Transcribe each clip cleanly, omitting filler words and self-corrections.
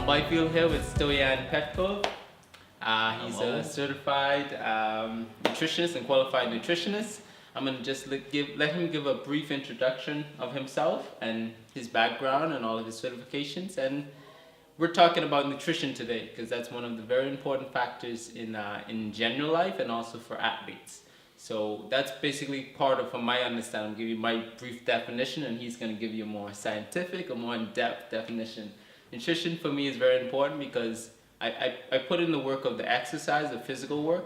My field here with Stoyan Petkov. He's Hello. a certified nutritionist and qualified nutritionist. I'm gonna just let him give a brief introduction of himself and his background and all of his certifications. And we're talking about nutrition today because that's one of the very important factors in general life and also for athletes. So that's basically part of, from my understanding, I'll give you my brief definition, and he's gonna give you a more scientific, a more in-depth definition. Nutrition for me is very important because I put in the work of the exercise, the physical work,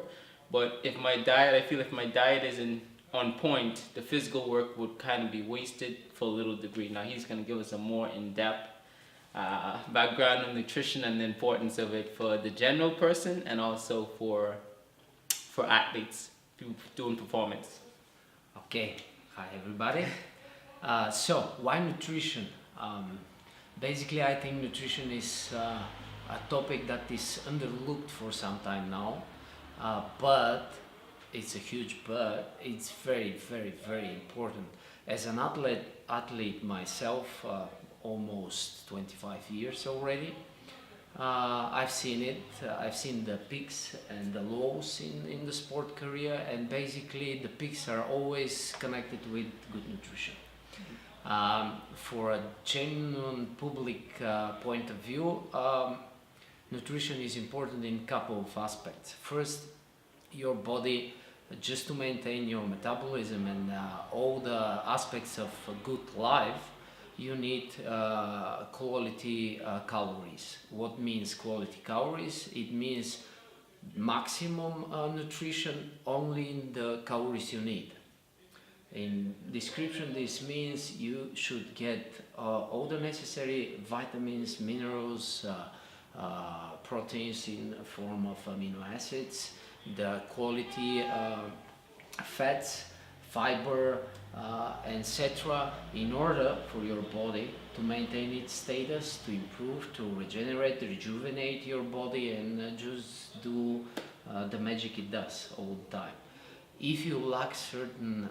but if my diet, I feel if my diet isn't on point, the physical work would kind of be wasted for a little degree. Now he's going to give us a more in-depth background on nutrition and the importance of it for the general person and also for athletes doing performance. Okay, hi everybody. So, why nutrition? Basically, I think nutrition is a topic that is underlooked for some time now, but it's a huge but. It's very, very, very important. As an athlete myself, almost 25 years already. I've seen it. I've seen the peaks and the lows in the sport career, and basically the peaks are always connected with good nutrition. For a genuine public point of view, nutrition is important in a couple of aspects. First, your body, just to maintain your metabolism and all the aspects of a good life, you need quality calories. What means quality calories? It means maximum nutrition only in the calories you need. In description, this means you should get all the necessary vitamins, minerals, proteins in the form of amino acids, the quality fats, fiber, etc., in order for your body to maintain its status, to improve, to regenerate, rejuvenate your body, and just do the magic it does all the time. If you lack certain,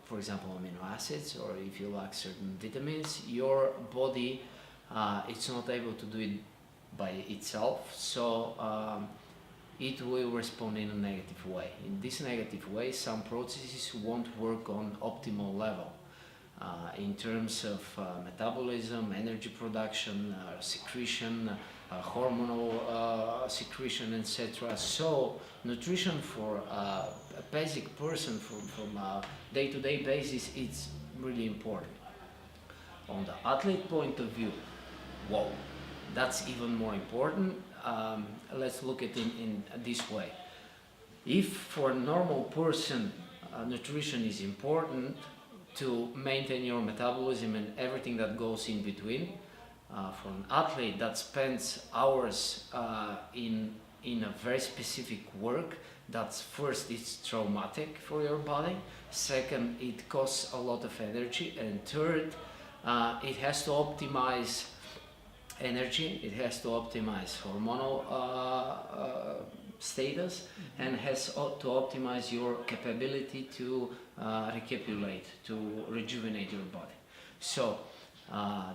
for example, amino acids, or if you lack certain vitamins, your body it's not able to do it by itself, so it will respond in a negative way. In this negative way, some processes won't work on optimal level in terms of metabolism, energy production, secretion, hormonal secretion, etc. So nutrition for a basic person from a day-to-day basis is really important. On the athlete point of view, wow, that's even more important. Let's look at it in this way. If for a normal person nutrition is important to maintain your metabolism and everything that goes in between, for an athlete that spends hours in a very specific work, that's first, it's traumatic for your body, second, it costs a lot of energy, and third, it has to optimize energy, it has to optimize hormonal status, and has to optimize your capability to recapitulate, to rejuvenate your body. So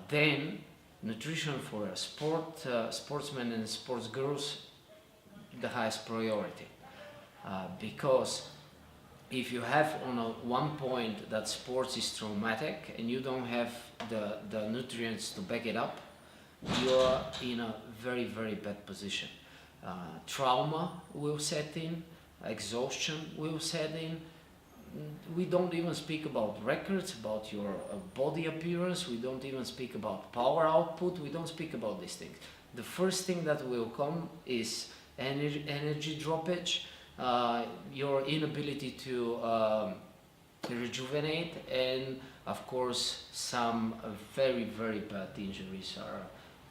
then nutrition for a sportsman and sports girls, the highest priority, because if you have on one point that sports is traumatic and you don't have the nutrients to back it up, you are in a very, very bad position. Trauma will set in, exhaustion will set in. We don't even speak about records, about your body appearance, we don't even speak about power output, we don't speak about these things. The first thing that will come is energy droppage, your inability to rejuvenate, and of course some very, very bad injuries are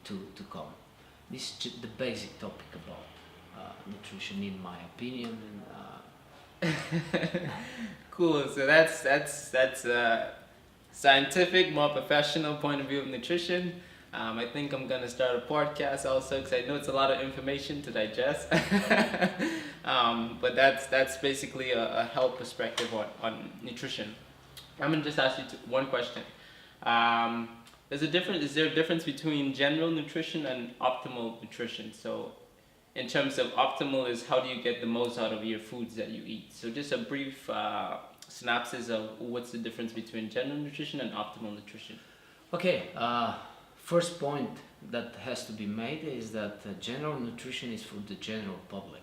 to come. This is just the basic topic about nutrition, in my opinion. And, Cool. So that's a scientific, more professional point of view of nutrition. I think I'm gonna start a podcast also because I know it's a lot of information to digest. But that's basically a health perspective on nutrition. I'm gonna just ask you one question. There's a difference. Is there a difference between general nutrition and optimal nutrition? So, in terms of optimal, is how do you get the most out of your foods that you eat? So, just a brief synopsis of what's the difference between general nutrition and optimal nutrition. Okay, first point that has to be made is that general nutrition is for the general public.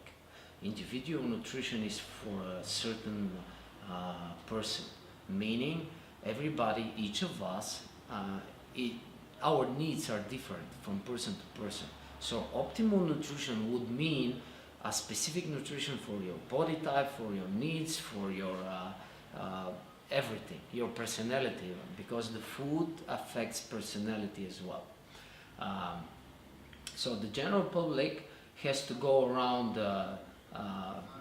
Individual nutrition is for a certain person, meaning everybody, each of us, it, our needs are different from person to person. So optimal nutrition would mean a specific nutrition for your body type, for your needs, for your everything, your personality, because the food affects personality as well. So the general public has to go around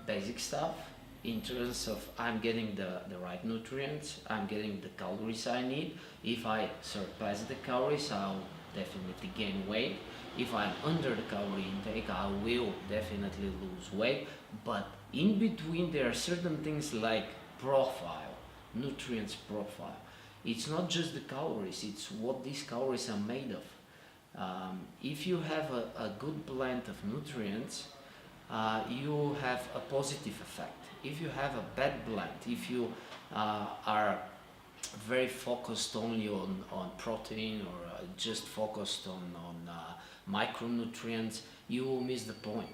basic stuff in terms of I'm getting the right nutrients, I'm getting the calories I need. If I surpass the calories, I'll definitely gain weight. If I'm under the calorie intake, I will definitely lose weight. But in between, there are certain things like profile, nutrients profile. It's not just the calories, it's what these calories are made of. If you have a good blend of nutrients, you have a positive effect. If you have a bad blend, if you are very focused only on protein or just focused on micronutrients, you will miss the point.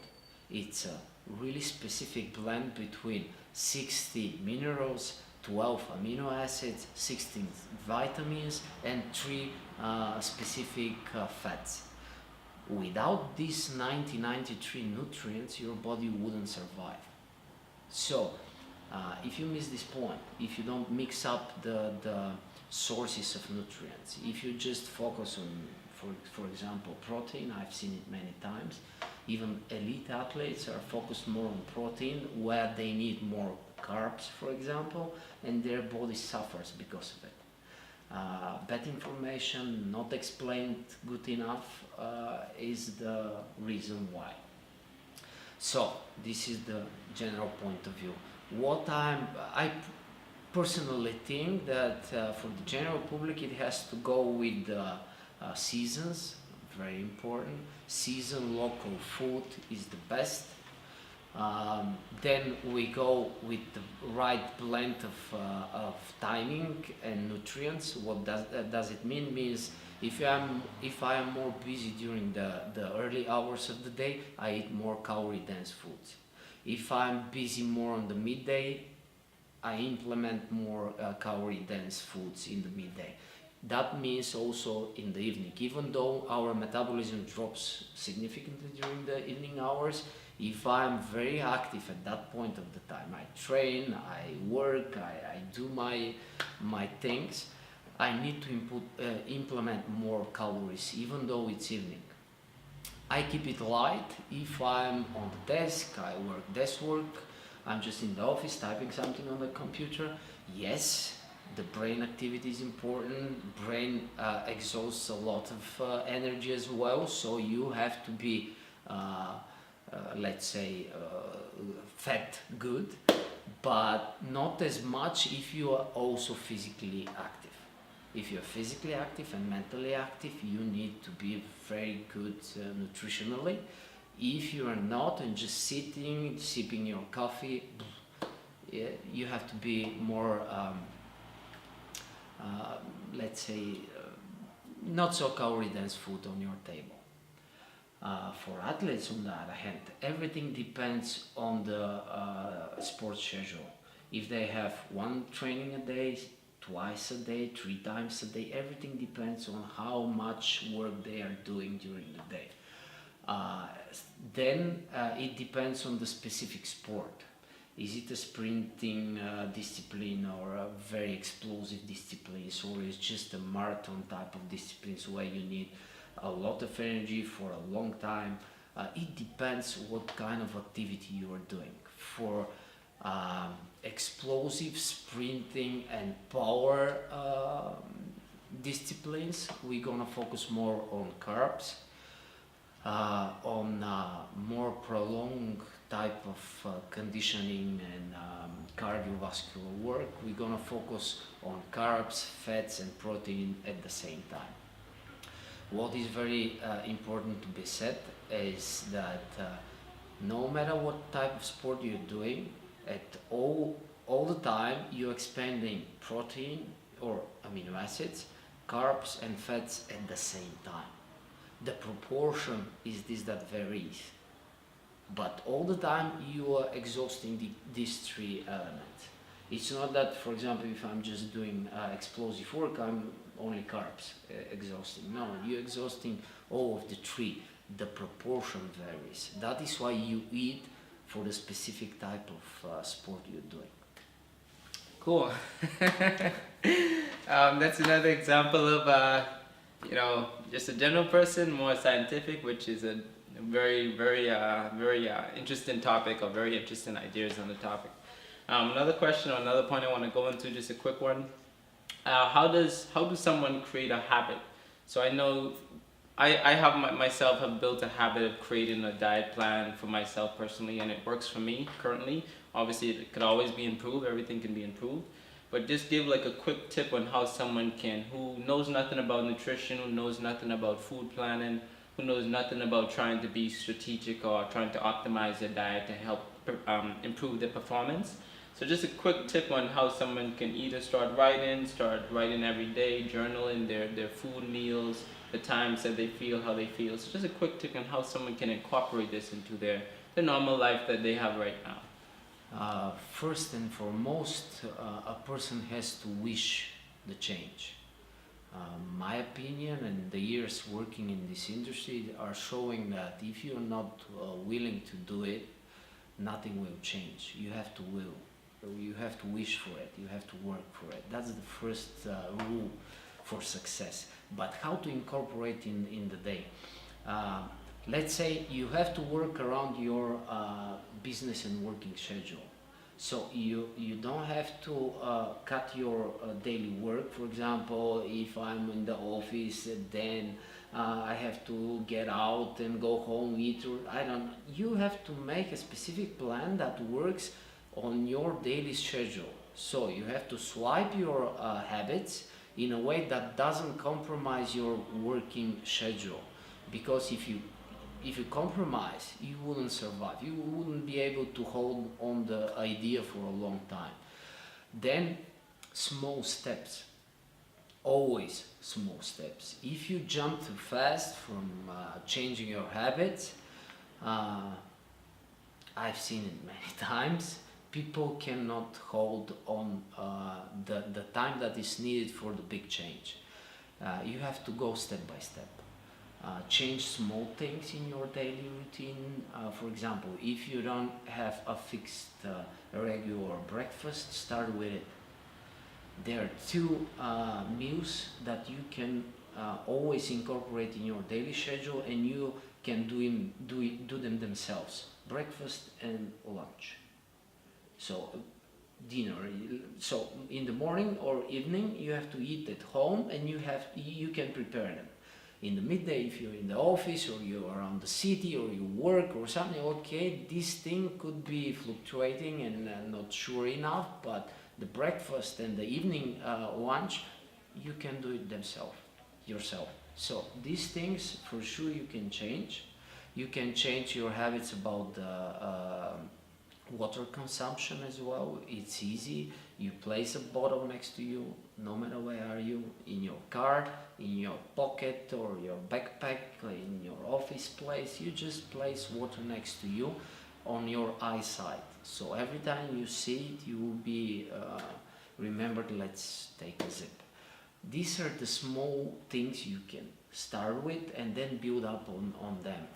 It's a really specific blend between 60 minerals, 12 amino acids, 16 vitamins, and 3 specific fats. Without these 93 nutrients, your body wouldn't survive. So, if you miss this point, if you don't mix up the sources of nutrients, if you just focus on, for example, protein, I've seen it many times, even elite athletes are focused more on protein where they need more carbs, for example, and their body suffers because of it. Bad information, not explained good enough, is the reason why. So this is the general point of view. I personally think that for the general public it has to go with seasons, very important. Season local food is the best. Then we go with the right blend of timing and nutrients. What does it mean? Means if I am more busy during the early hours of the day, I eat more calorie dense foods. If I'm busy more on the midday, I implement more calorie dense foods in the midday. That means also in the evening. Even though our metabolism drops significantly during the evening hours, if I'm very active at that point of the time, I train, I work, I do my things, I need to implement more calories, even though it's evening. I keep it light. If I'm on the desk, I work desk work, I'm just in the office typing something on the computer. Yes, the brain activity is important. Brain exhausts a lot of energy as well, so you have to be let's say fat good, but not as much if you are also physically active. If you're physically active and mentally active, you need to be very good nutritionally. If you are not and just sitting, sipping your coffee, you have to be more let's say not so calorie dense food on your table. For athletes, on the other hand, everything depends on the sports schedule. If they have one training a day, twice a day, 3 times a day, everything depends on how much work they are doing during the day. Then it depends on the specific sport. Is it a sprinting discipline or a very explosive discipline, or is it just a marathon type of disciplines where you need a lot of energy for a long time? It depends what kind of activity you are doing. For explosive sprinting and power disciplines, we're gonna focus more on carbs. On more prolonged type of conditioning and cardiovascular work, we're gonna focus on carbs, fats and protein at the same time. What is very important to be said is that no matter what type of sport you're doing, at all the time you're expanding protein or amino acids, carbs and fats at the same time. The proportion is this that varies, but all the time you are exhausting these three elements. It's not that, for example, if I'm just doing explosive work, I'm only carbs exhausting. No, you're exhausting all of the three. The proportion varies. That is why you eat for the specific type of sport you're doing. Cool. That's another example of, just a general person, more scientific, which is a very interesting topic, or very interesting ideas on the topic. Another question, or another point I want to go into, just a quick one. How do someone create a habit? So I know I have myself have built a habit of creating a diet plan for myself personally, and it works for me currently. Obviously, it could always be improved. Everything can be improved. But just give like a quick tip on how someone can, who knows nothing about nutrition, who knows nothing about food planning, who knows nothing about trying to be strategic or trying to optimize their diet to help improve their performance. So just a quick tip on how someone can either start writing every day, journaling their food meals, the times that they feel, how they feel. So just a quick tip on how someone can incorporate this into their normal life that they have right now. First and foremost, a person has to wish the change. My opinion and the years working in this industry are showing that if you're not willing to do it, nothing will change. You have to will. You have to wish for it. You have to work for it. That's the first rule for success. But how to incorporate in the day? Let's say you have to work around your business and working schedule. So you don't have to cut your daily work. For example, if I'm in the office, then I have to get out and go home, eat, or I don't. You have to make a specific plan that works on your daily schedule. So you have to swipe your habits in a way that doesn't compromise your working schedule. Because if you compromise, you wouldn't survive. You wouldn't be able to hold on the idea for a long time. Then small steps. Always small steps. If you jump too fast from changing your habits, I've seen it many times. People cannot hold on the time that is needed for the big change. You have to go step by step. Change small things in your daily routine. For example, if you don't have a fixed regular breakfast, start with it. There are two meals that you can always incorporate in your daily schedule, and you can do them themselves: breakfast and lunch. So dinner. So in the morning or evening, you have to eat at home, and you can prepare them. In the midday, if you're in the office or you're around the city or you work or something, okay, this thing could be fluctuating and not sure enough, but the breakfast and the evening lunch, you can do it yourself. So these things, for sure, you can change. You can change your habits about the water consumption as well. It's easy. You place a bottle next to you, no matter where are you, in your car, in your pocket or your backpack, in your office place. You just place water next to you on your eyesight. So every time you see it, you will be remembered. Let's take a sip. These are the small things you can start with and then build up on them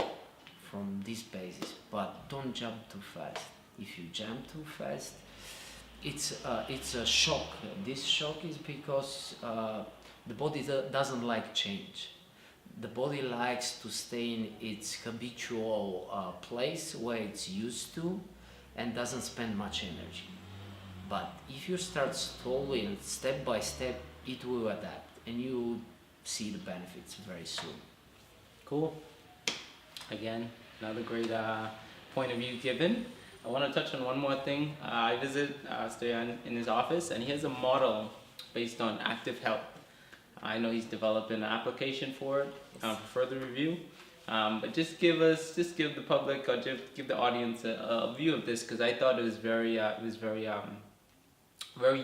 from this basis. But don't jump too fast. If you jump too fast, it's a shock. This shock is because the body doesn't like change. The body likes to stay in its habitual place where it's used to and doesn't spend much energy. But if you start slowly and step by step, it will adapt and you will see the benefits very soon. Cool. Again, another great point of view given. I want to touch on one more thing. I visit Stoyan in his office, and he has a model based on active health. I know he's developed an application for it for further review. But just give the public or just give the audience a view of this, because I thought it was very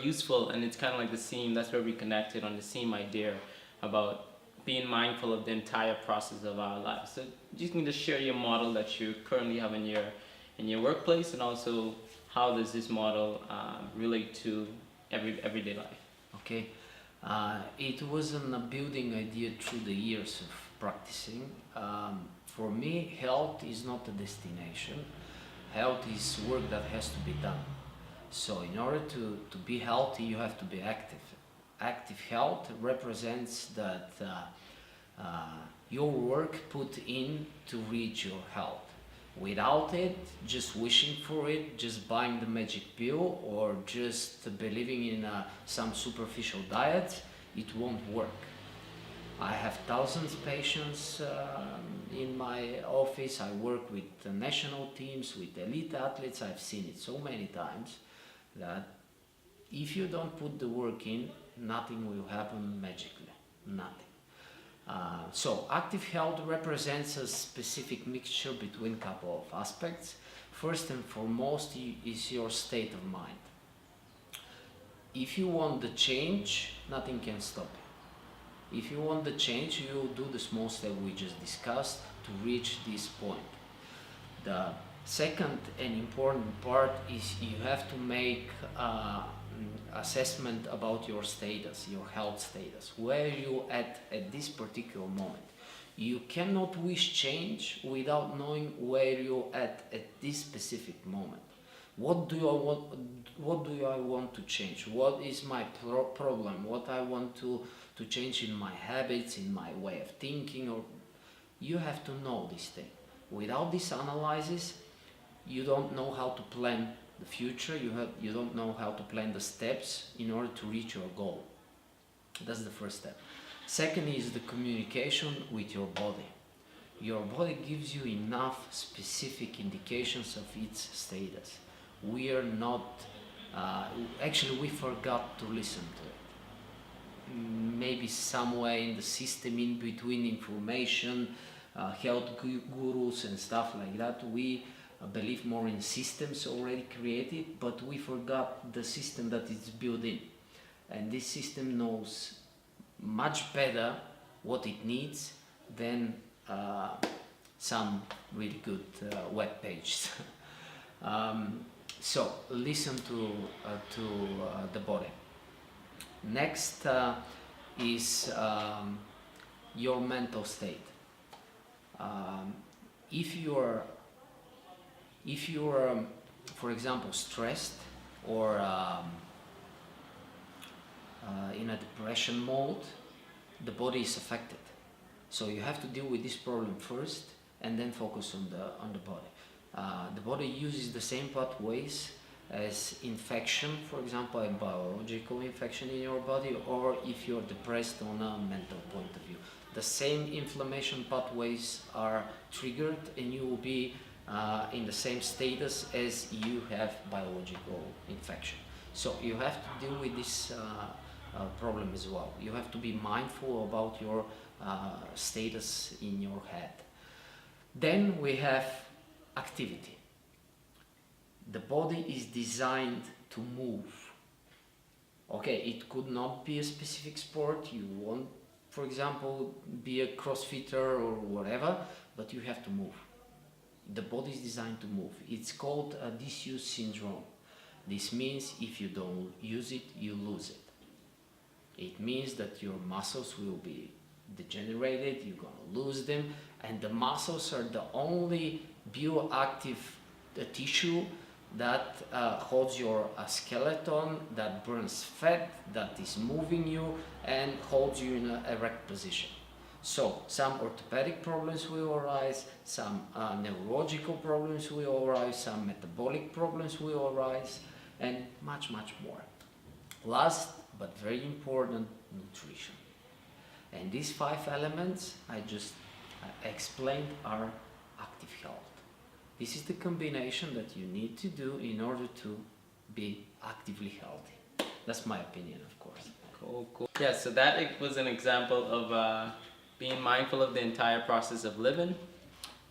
useful, and it's kind of like the same. That's where we connected on the same idea about being mindful of the entire process of our lives. So you can just share your model that you currently have in your workplace, and also how does this model relate to everyday life. Okay, it wasn't a building idea through the years of practicing. For me, health is not a destination. Health is work that has to be done. So in order to be healthy, you have to be active. Active health represents that your work put in to reach your health. Without it, just wishing for it, just buying the magic pill, or just believing in some superficial diet, it won't work. I have thousands of patients in my office. I work with the national teams, with elite athletes. I've seen it so many times that if you don't put the work in, nothing will happen magically. Nothing. So active health represents a specific mixture between a couple of aspects. First and foremost is your state of mind. If you want the change, nothing can stop you. If you want the change, you will do the small step we just discussed to reach this point. The second and important part is you have to make assessment about your status, your health status, where you at this particular moment. You cannot wish change without knowing where you're at this specific moment. What do I want to change? What is my problem? What I want to change in my habits, in my way of thinking? Or you have to know this thing. Without this analysis, you don't know how to plan the future. You don't know how to plan the steps in order to reach your goal. That's the first step. Second is the communication with your body. Your body gives you enough specific indications of its status. We are not, actually we forgot to listen to it. Maybe somewhere in the system in between information, health gurus and stuff like that, we believe more in systems already created, but we forgot the system that is built in. And this system knows much better what it needs than some really good web pages. So listen to the body. Next is your mental state. If you are, for example, stressed or in a depression mode, the body is affected. So you have to deal with this problem first and then focus on the body. The body uses the same pathways as infection, for example, a biological infection in your body, or if you're depressed on a mental point of view. The same inflammation pathways are triggered and you will be in the same status as you have biological infection. So you have to deal with this problem as well. You have to be mindful about your status in your head. Then we have activity. The body is designed to move. Okay, it could not be a specific sport. You won't, for example, be a crossfitter or whatever, but you have to move. The body is designed to move. It's called a disuse syndrome. This means if you don't use it, you lose it. It means that your muscles will be degenerated, you're going to lose them, and the muscles are the only bioactive tissue that holds your skeleton, that burns fat, that is moving you and holds you in an erect position. So some orthopedic problems will arise, some neurological problems will arise, some metabolic problems will arise, and much more. Last but very important, nutrition. And these 5 elements I just explained are active health. This is the combination that you need to do in order to be actively healthy. That's my opinion, of course. Cool, cool. Yeah, so that was an example of being mindful of the entire process of living.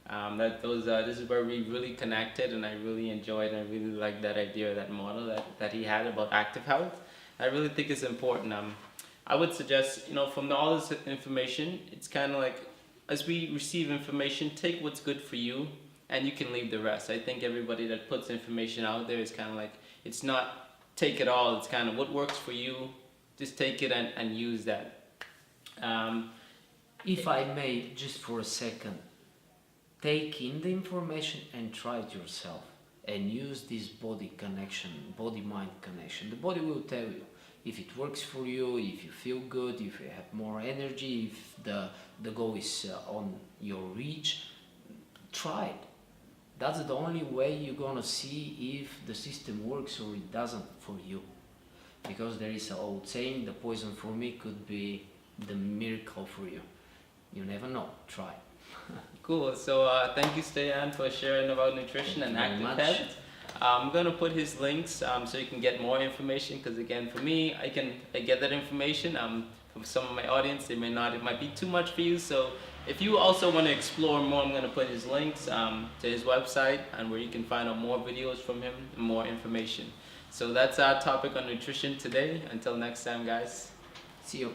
This is where we really connected, and I really enjoyed, and I really liked that idea, that model that he had about active health. I really think it's important. I would suggest, from all this information, it's kind of like, as we receive information, take what's good for you, and you can leave the rest. I think everybody that puts information out there is kind of like, it's not take it all, it's kind of what works for you, just take it and use that. If I may, just for a second, take in the information and try it yourself, and use this body connection, body-mind connection. The body will tell you if it works for you, if you feel good, if you have more energy, if the goal is on your reach. Try it. That's the only way you're gonna see if the system works or it doesn't for you. Because there is an old saying, the poison for me could be the miracle for you. You never know. Try. Cool. So thank you, Stoyan, for sharing about nutrition and active health. I'm gonna put his links so you can get more information. Because again, for me, I get that information. From some of my audience, it might be too much for you. So if you also want to explore more, I'm gonna put his links to his website, and where you can find out more videos from him and more information. So that's our topic on nutrition today. Until next time, guys. See you.